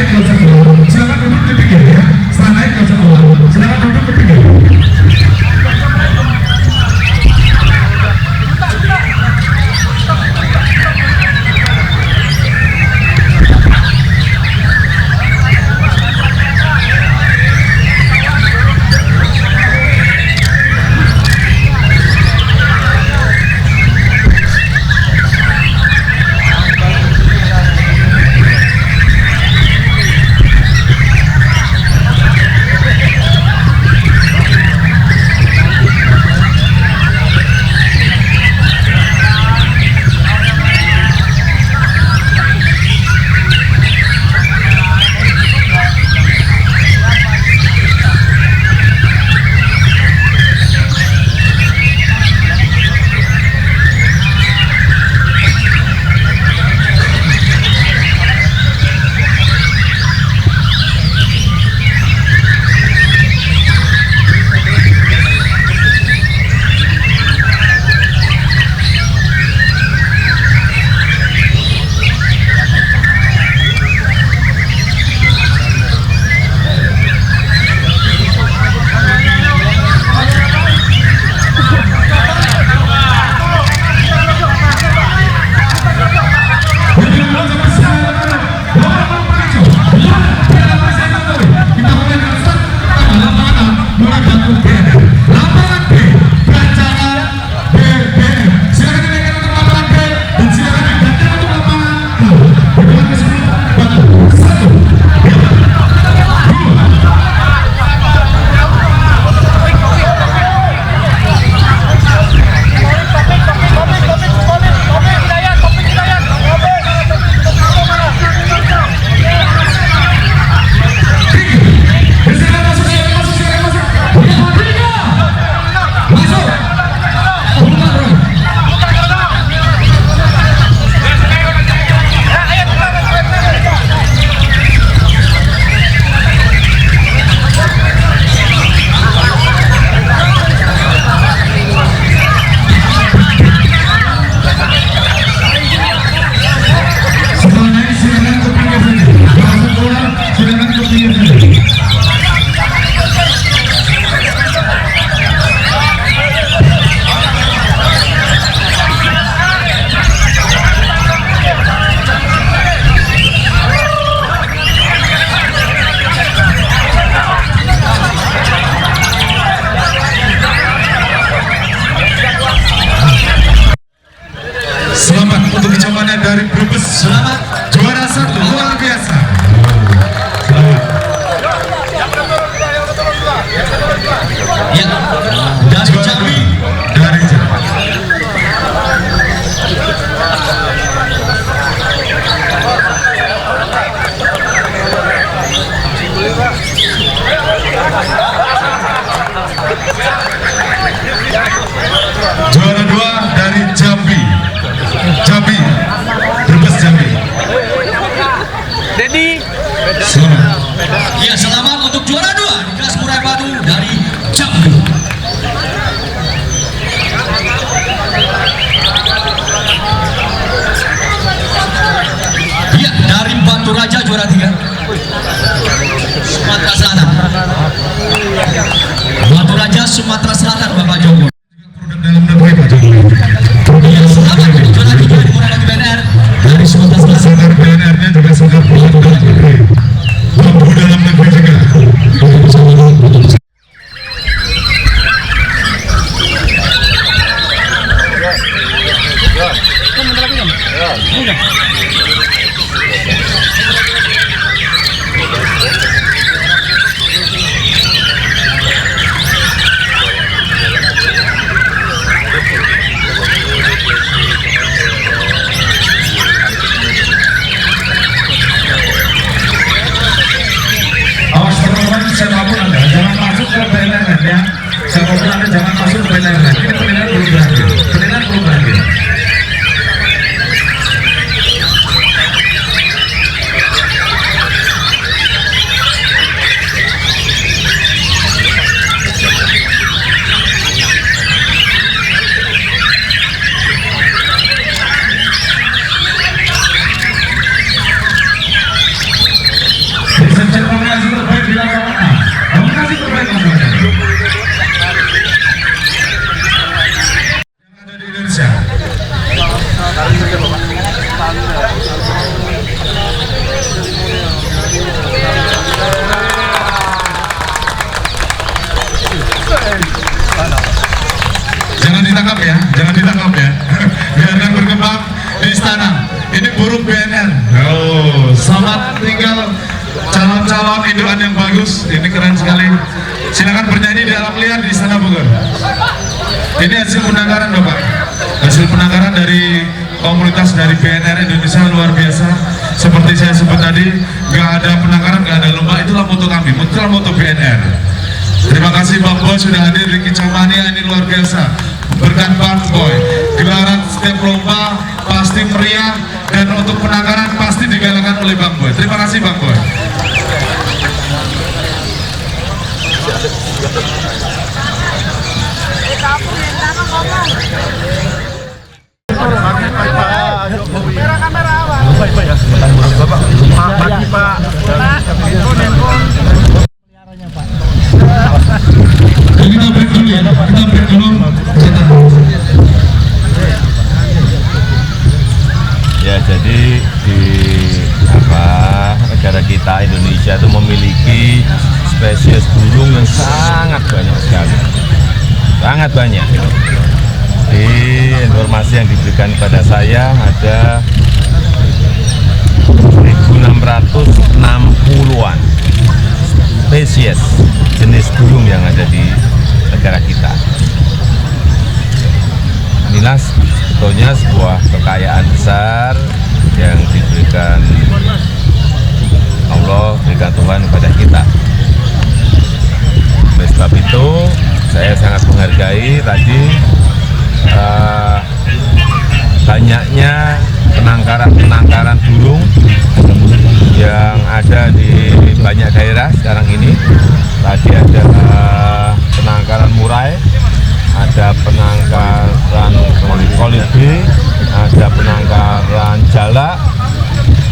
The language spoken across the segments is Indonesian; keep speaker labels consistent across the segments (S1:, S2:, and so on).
S1: nggak usah keluar, silakan duduk di pinggir ya. Setelah naik nggak usah keluar, silakan duduk di pinggir. Selamat untuk kecamatan dari Brebes. Selamat juara 1 luar biasa. Selamat.
S2: Ya, dari Jambi.
S1: Dari Jambi. Juara 2 dari Jambi. Jambi, Brebes Jambi.
S3: Dedi.
S1: Selamat.
S2: Ya, selamat untuk juara 2 di kelas Murai Batu dari Jambi. Ya, dari Batu Raja juara 3 Sumatera Selatan. Batu Raja Sumatera Selatan, Bapak Joko.
S1: Produk dalam negeri Pak Jokowi.
S2: Ya, selamat untuk juara 3 di Murai Batu BNR dari Sumatera Selatan.
S1: Saudara BNR-nya juga saudara produk dalam negeri. Bambu dalam negeri juga. Awas teman-teman, siapapun Anda jangan masuk ke BNR ya. Siapapun Anda jangan masuk ke BNR. Ini penilaian belum berakhir. Penilaian belum berakhir. jangan ditangkap ya. Biarkan berkembang di istana. Ini burung BNR. Oh, selamat tinggal calon-calon indukan yang bagus. Ini keren sekali. Silakan bernyanyi di alam liar di Istana Bogor. Ini hasil penangkaran Bapak. Hasil penangkaran dari komunitas dari BNR Indonesia luar biasa. Seperti saya sebut tadi, nggak ada penangkaran, nggak ada lomba. Itulah moto kami, itulah moto BNR. Terima kasih Bang Boy sudah hadir di Kicamania, ini luar biasa. Berkat Bang Boy, gelaran setiap lomba pasti meriah dan untuk penangkaran pasti digalakan oleh Bang Boy. Terima kasih Bang Boy. Kita break dulu ya, kita break dulu.
S3: Ya, jadi di negara kita Indonesia itu memiliki spesies burung yang sangat banyak sekali, sangat banyak. Di informasi yang diberikan kepada saya ada 1.660-an spesies jenis burung yang ada di negara kita. Inilah sebetulnya sebuah kekayaan besar yang diberikan Allah, berikan Tuhan kepada kita. Oleh sebab itu saya sangat menghargai tadi banyaknya penangkaran burung yang ada di banyak daerah sekarang ini. Tadi ada penangkaran murai, ada penangkaran kolibri, ada penangkaran jalak.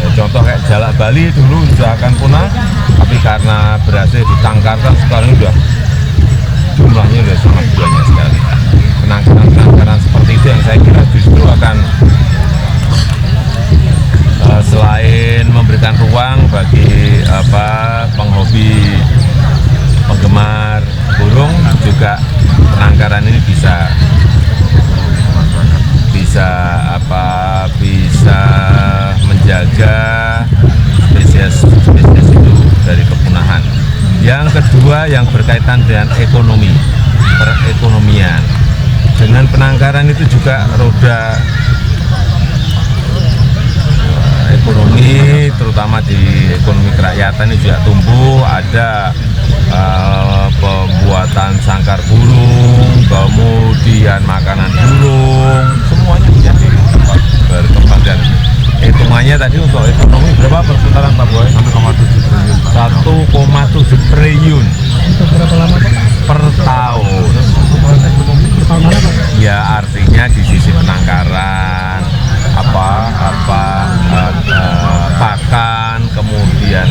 S3: Ya, contoh kayak jalak Bali dulu sudah akan punah, tapi karena berhasil ditangkarkan sekarang sudah jumlahnya sudah sangat banyak sekali. Penangkaran seperti itu yang saya kira justru akan selain memberikan ruang bagi penghobi, penggemar burung, juga penangkaran ini bisa menjaga spesies itu dari kepunahan. Yang kedua yang berkaitan dengan ekonomi, perekonomian. Dengan penangkaran itu juga roda ekonomi, terutama di ekonomi kerakyatan ini juga tumbuh. Ada pembuatan sangkar burung, kemudian makanan burung, semuanya menjadi berkembang. Dan hitungannya tadi untuk ekonomi berapa perputaran Pak Boy? 1,7 triliun
S4: Berapa lama Pak?
S3: per tahun. Ya, artinya di sisi penangkaran, pakan, kemudian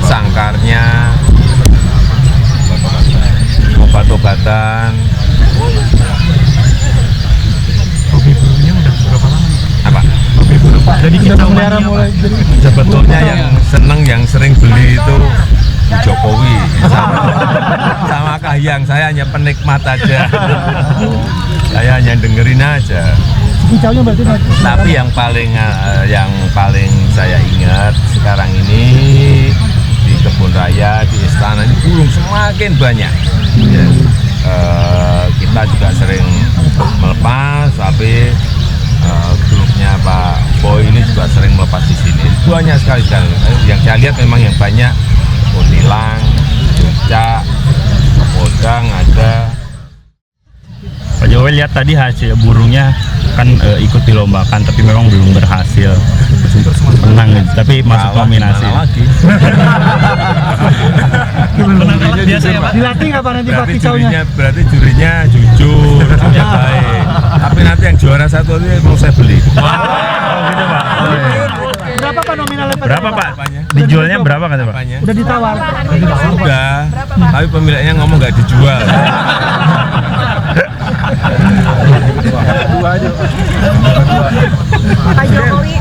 S3: sangkarnya, obat-obatan.
S4: Hobi burungnya udah berapa lama?
S3: Apa?
S4: Hobi burung. Jadi kita melihara mulai
S3: Sebetulnya yang seneng, yang sering beli itu Jokowi sama Kahiyang. Saya hanya penikmat aja. Saya hanya dengerin aja.
S4: kicaunya berarti.
S3: Tapi yang paling saya ingat sekarang ini di kebun raya, di istana ini burung semakin banyak. Ya, kita juga sering melepas, tapi grupnya Pak Boy ini juga sering melepas di sini. Banyak sekali. Yang saya lihat memang yang banyak kutilang, cucak, podang ada.
S5: Pak Jokowi lihat tadi hasil burungnya kan ikut dilombakan, tapi memang belum berhasil menang, tapi masuk nominasi.
S4: Biasa ya Pak. Dilatih nggak Pak nanti Pak kicaunya?
S3: Berarti jurinya jujur, jurinya baik. Tapi nanti yang juara satu itu mau saya beli.
S5: Gitu Pak.
S4: Berapa Pak nominalnya Pak?
S5: Berapa Pak? Dijualnya berapa kata Pak?
S4: Udah ditawar.
S3: Sudah, tapi pemiliknya ngomong nggak dijual.
S6: Pak Jokowi